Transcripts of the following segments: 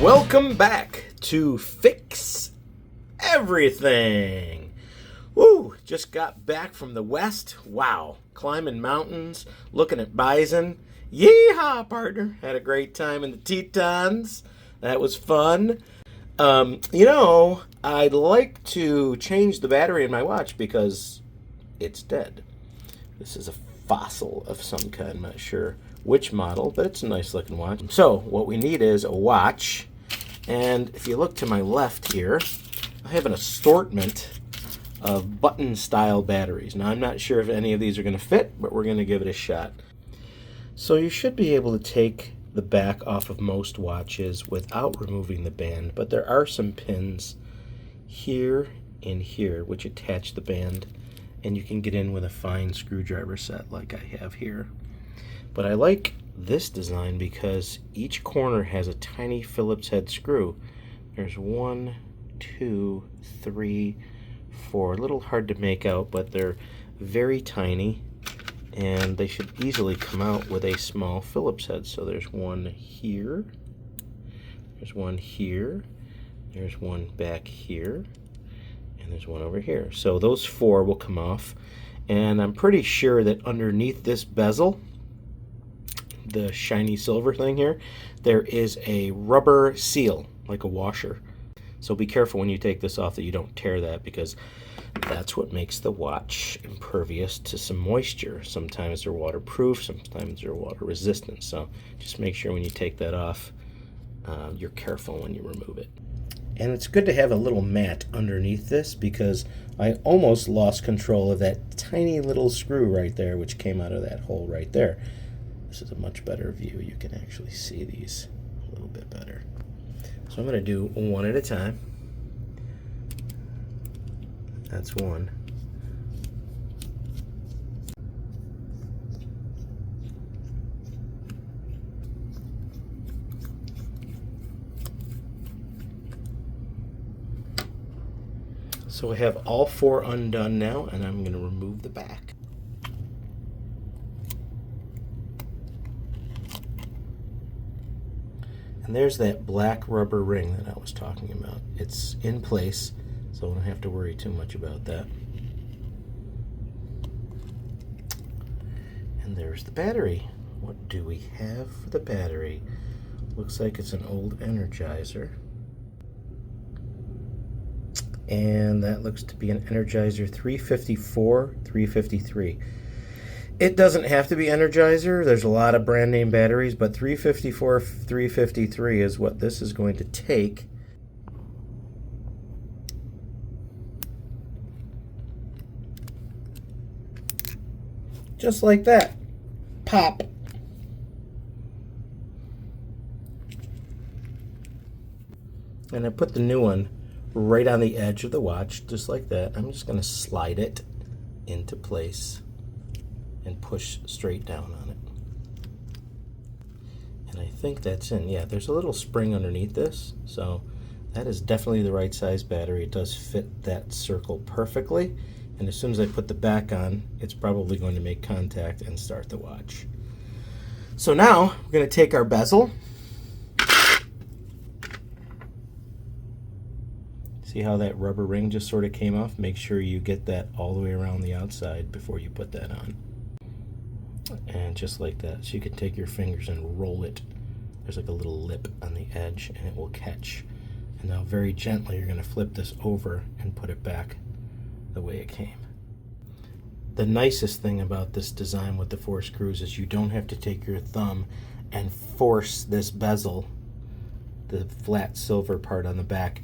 Welcome back to Fix Everything. Woo! Just got back from the west. Wow. Climbing mountains, looking at bison. Yeehaw, partner. Had a great time in the Tetons. That was fun. I'd like to change the battery in my watch because it's dead. This is a fossil of some kind. I'm not sure which model, but it's a nice looking watch. So what we need is a watch. And if you look to my left here, I have an assortment of button style batteries. Now I'm not sure if any of these are going to fit, but we're going to give it a shot. So you should be able to take the back off of most watches without removing the band, but there are some pins here and here which attach the band, and you can get in with a fine screwdriver set like I have here. But I like this design because each corner has a tiny Phillips head screw. There's 1, 2, 3, 4. A little hard to make out, but they're very tiny, and they should easily come out with a small Phillips head. So there's one here, there's one here, there's one back here, and there's one over here. So those 4 will come off, and I'm pretty sure that underneath this bezel, the shiny silver thing here, there is a rubber seal, like a washer. So be careful when you take this off that you don't tear that, because that's what makes the watch impervious to some moisture. Sometimes they're waterproof, sometimes they're water resistant. So just make sure when you take that off, you're careful when you remove it. And it's good to have a little mat underneath this, because I almost lost control of that tiny little screw right there, which came out of that hole right there. This is a much better view. You can actually see these a little bit better. So I'm going to do one at a time. That's one. So I have all 4 undone now, and I'm going to remove the back. And there's that black rubber ring that I was talking about. It's in place, so I don't have to worry too much about that. And there's the battery. What do we have for the battery? Looks like it's an old Energizer. And that looks to be an Energizer 354, 353. It doesn't have to be Energizer. There's a lot of brand name batteries, but 354, 353 is what this is going to take. Just like that. Pop. And I put the new one right on the edge of the watch, just like that. I'm just going to slide it into place and push straight down on it. And I think that's in. Yeah, there's a little spring underneath this, so that is definitely the right size battery. It does fit that circle perfectly, and as soon as I put the back on, it's probably going to make contact and start the watch. So now we're going to take our bezel. See how that rubber ring just sort of came off? Make sure you get that all the way around the outside before you put that on. And just like that. So you can take your fingers and roll it. There's like a little lip on the edge, and it will catch. And now very gently you're going to flip this over and put it back the way it came. The nicest thing about this design with the 4 screws is you don't have to take your thumb and force this bezel, the flat silver part on the back,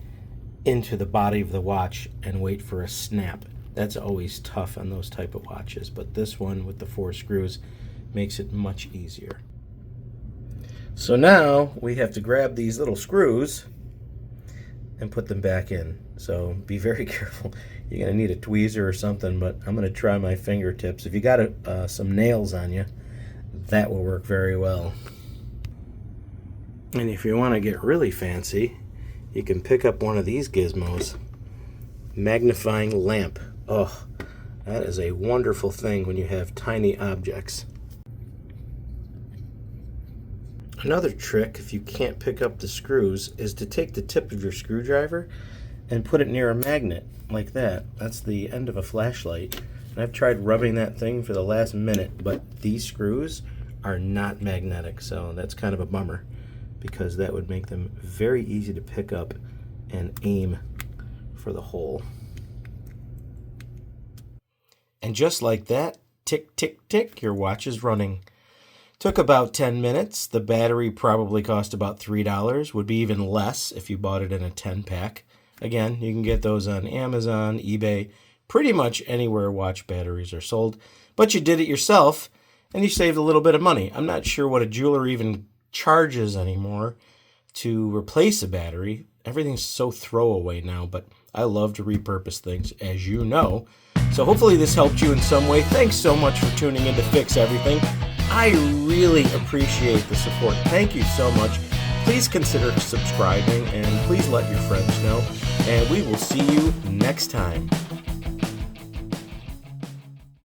into the body of the watch and wait for a snap. That's always tough on those type of watches, but this one with the 4 screws makes it much easier. So now we have to grab these little screws and put them back in. So be very careful. You're going to need a tweezer or something, but I'm going to try my fingertips. If you got some nails on you, that will work very well. And if you want to get really fancy, you can pick up one of these gizmos. Magnifying lamp. Oh, that is a wonderful thing when you have tiny objects. Another trick, if you can't pick up the screws, is to take the tip of your screwdriver and put it near a magnet, like that. That's the end of a flashlight. And I've tried rubbing that thing for the last minute, but these screws are not magnetic, so that's kind of a bummer, because that would make them very easy to pick up and aim for the hole. And just like that, tick, tick, tick, your watch is running. Took about 10 minutes. The battery probably cost about $3. Would be even less if you bought it in a 10-pack. Again, you can get those on Amazon, eBay, pretty much anywhere watch batteries are sold. But you did it yourself, and you saved a little bit of money. I'm not sure what a jeweler even charges anymore to replace a battery. Everything's so throwaway now, but I love to repurpose things, as you know. So hopefully this helped you in some way. Thanks so much for tuning in to Fix Everything. I really appreciate the support. Thank you so much. Please consider subscribing, and please let your friends know. And we will see you next time.